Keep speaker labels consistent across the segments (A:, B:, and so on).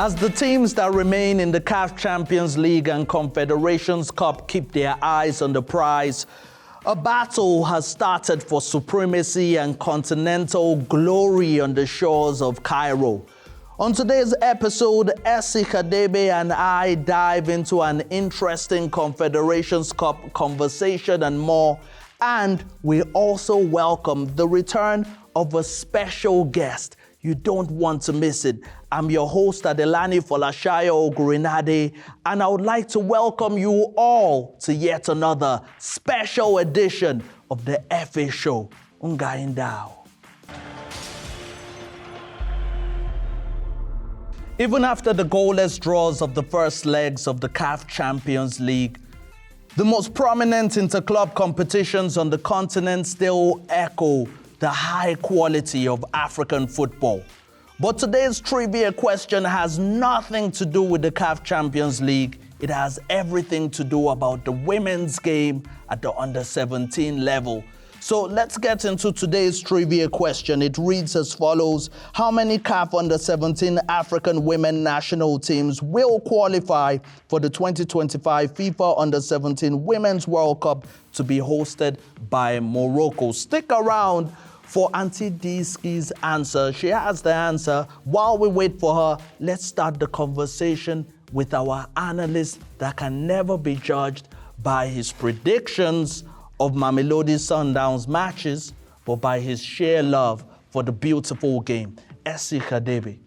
A: As the teams that remain in the CAF Champions League and Confederations Cup keep their eyes on the prize, a battle has started for supremacy and continental glory on the shores of Cairo. On today's episode, SC Kadebe and I dive into an interesting Confederations Cup conversation and more, and we also welcome the return of a special guest. You don't want to miss it. I'm your host, Adelani Folashayo Ogurinade, and I would like to welcome you all to yet another special edition of the FA Show. Ungaindao. Even after the goalless draws of the first legs of the CAF Champions League, the most prominent interclub competitions on the continent still echo the high quality of African football. But today's trivia question has nothing to do with the CAF Champions League. It has everything to do about the women's game at the under-17 level. So let's get into today's trivia question. It reads as follows: how many CAF under-17 African women national teams will qualify for the 2025 FIFA Under-17 Women's World Cup to be hosted by Morocco? Stick around for Auntie Diski's answer. She has the answer. While we wait for her, let's start the conversation with our analyst that can never be judged by his predictions of Mamelodi Sundowns matches, but by his sheer love for the beautiful game. SC Kadebe.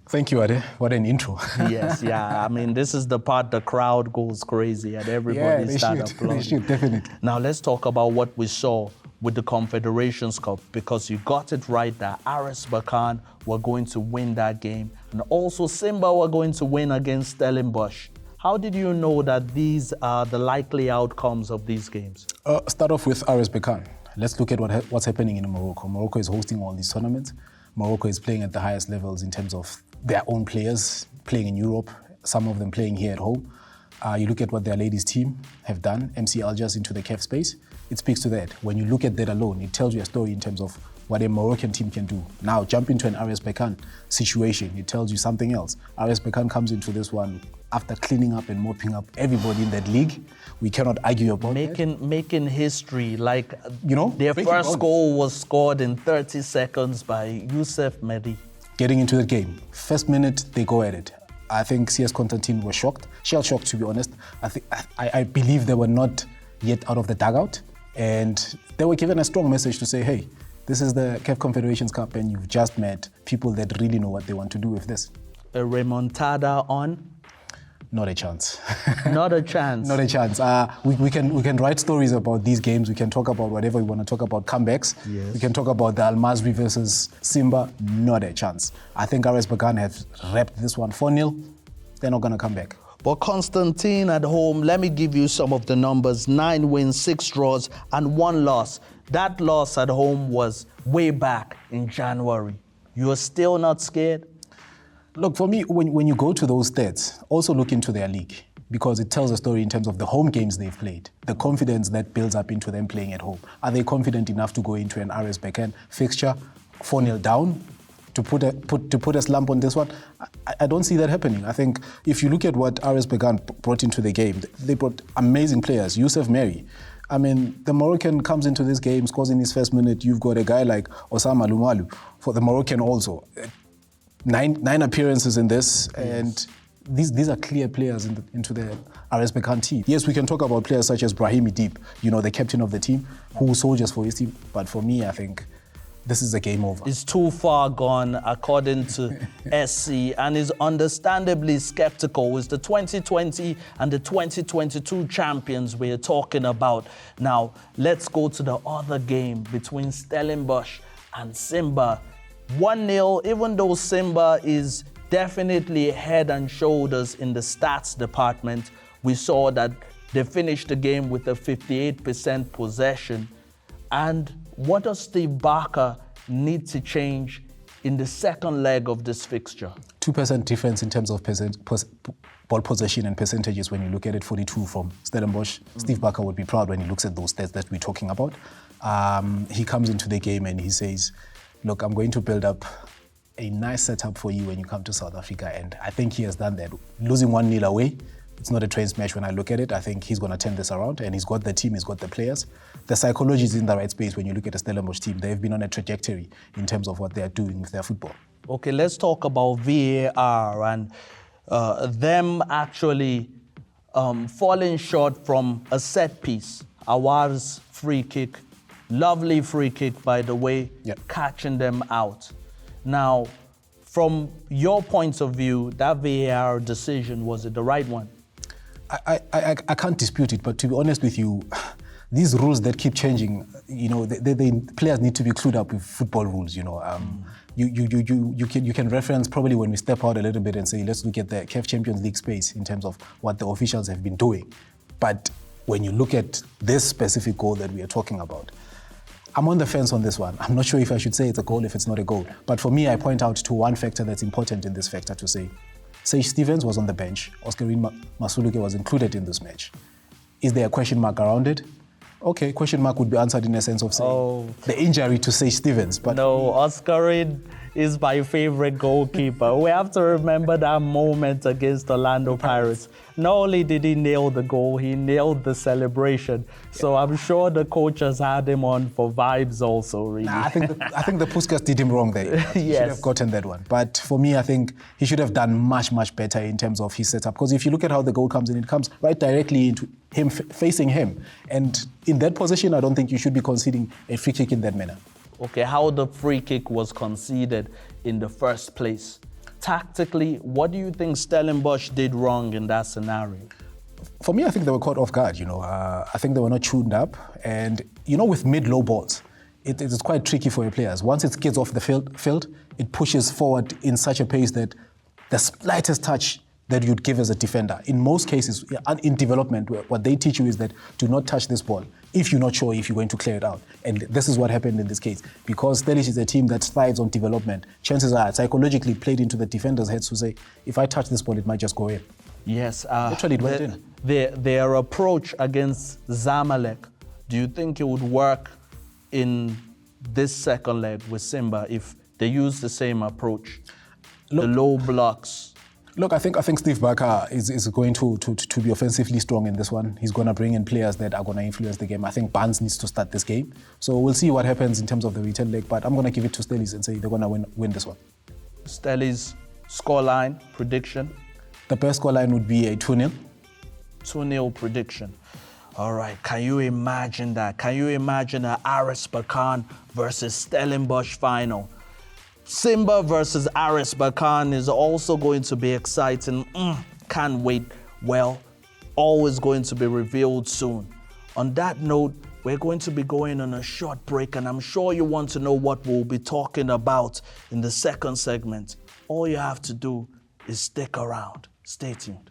B: Thank you, Ade. What an intro.
A: Yes, yeah. I mean, this is the part the crowd goes crazy and everybody starts applauding.
B: They should, definitely.
A: Now let's talk about what we saw with the Confederations Cup, because you got it right that RS Berkane were going to win that game, and also Simba were going to win against Stellenbosch. How did you know that these are the likely outcomes of these games?
B: Start off with RS Berkane. Let's look at what's happening in Morocco. Morocco is hosting all these tournaments. Morocco is playing at the highest levels in terms of their own players playing in Europe, some of them playing here at home. You look at what their ladies team have done, MC Algiers into the CAF space. It speaks to that. When you look at that alone, it tells you a story in terms of what a Moroccan team can do. Now, jump into an RS Berkane situation. It tells you something else. RS Berkane comes into this one after cleaning up and mopping up everybody in that league. We cannot argue about that.
A: Making history, like, their first goal was scored in 30 seconds by Youssef Mehdi.
B: Getting into the game. First minute, they go at it. I think CS Constantine was shocked, shell-shocked to be honest. I believe they were not yet out of the dugout, and they were given a strong message to say, hey, this is the CAF Confederations Cup and you've just met people that really know what they want to do with this.
A: A remontada on?
B: Not a chance.
A: Not a chance.
B: Not a chance. We can write stories about these games. We can talk about whatever we want to talk about, comebacks. Yes. We can talk about the Al Masri versus Simba. Not a chance. I think RS Berkane have wrapped this one 4-0. They're not going to come back.
A: But Constantine at home, let me give you some of the numbers. 9 wins, 6 draws, and 1 loss. That loss at home was way back in January. You are still not scared?
B: Look, for me, when you go to those stats, also look into their league, because it tells a story in terms of the home games they've played, the confidence that builds up into them playing at home. Are they confident enough to go into an RS Berkane fixture, 4-0 down, to put a slump on this one? I don't see that happening. I think if you look at what RS Berkane brought into the game, they brought amazing players. Youssef Mehdi. I mean, the Moroccan comes into this game, scores in his first minute. You've got a guy like Osama Lumalu for the Moroccan also. Nine appearances in this, yes. And these are clear players into the RS Berkane team. Yes, we can talk about players such as Brahimi Deep, the captain of the team, who soldiers for his team. But for me, I think this is a game over.
A: It's too far gone, according to SC, and is understandably skeptical. It's the 2020 and the 2022 champions we're talking about. Now, let's go to the other game between Stellenbosch and Simba. 1-0, even though Simba is definitely head and shoulders in the stats department, we saw that they finished the game with a 58% possession. And what does Steve Barker need to change in the second leg of this fixture?
B: 2% difference in terms of ball possession and percentages when you look at it, 42 from Stellenbosch. Steve Barker would be proud when he looks at those stats that we're talking about. He comes into the game and he says, look, I'm going to build up a nice setup for you when you come to South Africa, and I think he has done that. Losing 1-0 away, it's not a train smash when I look at it. I think he's going to turn this around, and he's got the team, he's got the players. The psychology is in the right space when you look at the Stellenbosch team. They've been on a trajectory in terms of what they are doing with their football.
A: Okay, let's talk about VAR and them actually falling short from a set piece. Awar's free kick, lovely free kick, by the way, catching them out. Now, from your point of view, that VAR decision, was it the right one?
B: I can't dispute it, but to be honest with you, these rules that keep changing, you know, players need to be clued up with football rules, you know. You can reference probably when we step out a little bit and say, let's look at the CAF Champions League space in terms of what the officials have been doing. But when you look at this specific goal that we are talking about, I'm on the fence on this one. I'm not sure if I should say it's a goal, if it's not a goal. But for me, I point out to one factor that's important in this factor to say, Sage Stevens was on the bench, Oscarine Masuluke was included in this match. Is there a question mark around it? Okay, question mark would be answered in a sense of saying the injury to Sage Stevens. But
A: no, Oscarine is my favorite goalkeeper. We have to remember that moment against Orlando Pirates. Not only did he nail the goal, he nailed the celebration. So I'm sure the coach has had him on for vibes also, really.
B: Nah, I think the Puskas did him wrong there. He should have gotten that one. But for me, I think he should have done much, much better in terms of his setup. Because if you look at how the goal comes in, it comes right directly into him, facing him. And in that position, I don't think you should be conceding a free kick in that manner.
A: Okay, how the free kick was conceded in the first place. Tactically, what do you think Stellenbosch did wrong in that scenario?
B: For me, I think they were caught off guard, you know. I think they were not tuned up. And, you know, with mid-low balls, it is quite tricky for your players. Once it gets off the field, it pushes forward in such a pace that the slightest touch that you'd give as a defender. In most cases, in development, what they teach you is that do not touch this ball if you're not sure if you're going to clear it out. And this is what happened in this case. Because Stellish is a team that thrives on development, chances are psychologically played into the defender's heads to say, if I touch this ball, it might just go in.
A: Yes.
B: Literally, it went in.
A: Their approach against Zamalek, do you think it would work in this second leg with Simba if they use the same approach? Look, the low blocks.
B: Look, I think Steve Barker is going to be offensively strong in this one. He's going to bring in players that are going to influence the game. I think Barnes needs to start this game. So we'll see what happens in terms of the return leg, but I'm going to give it to Stellies and say they're going to win this one.
A: Stellies scoreline prediction?
B: The best scoreline would be a 2-0.
A: 2-0 prediction. All right, can you imagine that? Can you imagine an RS Berkane versus Stellenbosch final? Simba versus RS Berkane is also going to be exciting. Can't wait. Well, always going to be revealed soon. On that note, we're going to be going on a short break, and I'm sure you want to know what we'll be talking about in the second segment. All you have to do is stick around. Stay tuned.